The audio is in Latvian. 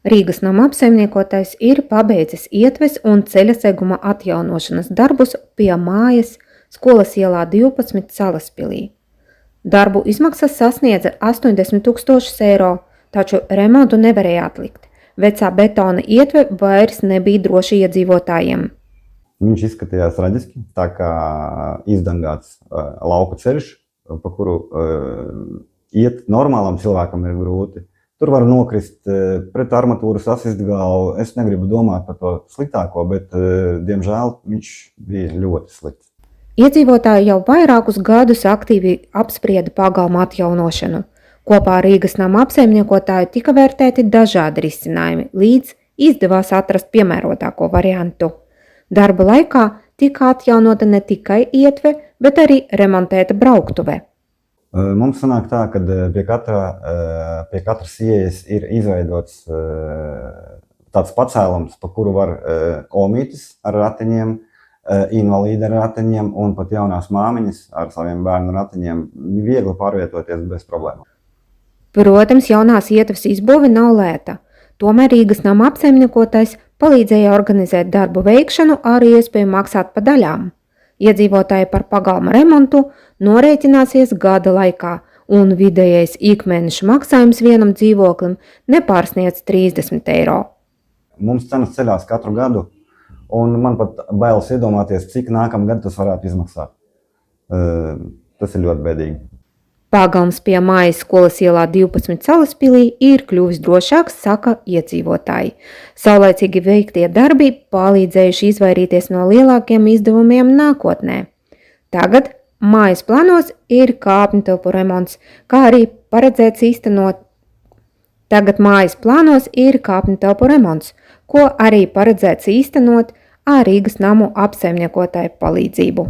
Rīgas nama apsaimniekotājs ir pabeidzis ietves un ceļa seguma atjaunošanas darbus pie mājas Skolas ielā 12 Salaspilī. Darbu izmaksas sasniedza 80 000 eiro, taču remontu nevarēja atlikt. Vecā betona ietve vairs nebija droši iedzīvotājiem. Viņš izskatījās traģiski, tā kā izdangāts lauku ceļš, pa kuru iet normālam cilvēkam ir grūti. Tur var nokrist pret armatūru, sasist galvu. Es negribu domāt par to sliktāko, bet, diemžēl, viņš bija ļoti slikts. Iedzīvotāji jau vairākus gadus aktīvi apsprieda pagalma atjaunošanu. Kopā ar Rīgas nama apsaimniekotāju tika vērtēti dažādi risinājumi, līdz izdevās atrast piemērotāko variantu. Darba laikā tika atjaunota ne tikai ietve, bet arī remontēta brauktuve. Mums sanāk tā, ka pie katras ieejas ir izveidots tāds pacēlums, pa kuru var omītis ar ratiņiem, invalīdi ar ratiņiem un pat jaunās māmiņas ar saviem bērnu ratiņiem viegli pārvietoties bez problēmām. Protams, jaunās ietves izbūve nav lēta. Tomēr Rīgas nama apsaimniekotājs palīdzēja organizēt darbu veikšanu ar iespēju maksāt pa daļām. Iedzīvotāji par pagalma remontu norēķināsies gada laikā, un vidējais ikmēneša maksājums vienam dzīvoklim nepārsniedz 30 eiro. Mums cenas ceļās katru gadu, un man pat bailes iedomāties, cik nākamgad tas varētu izmaksāt. Tas ir ļoti bēdīgi. Pagalms pie mājas Skolas ielā 12 Salaspilī ir kļuvis drošāks, saka iedzīvotāji. Saulaicīgi veiktie darbi palīdzējuši izvairīties no lielākiem izdevumiem nākotnē. Tagad mājas plānos ir kāpņu telpu remonts, kā arī paredzēts īstenot. Ko arī paredzēts īstenot ar Rīgas namu apsaimniekotāju palīdzību.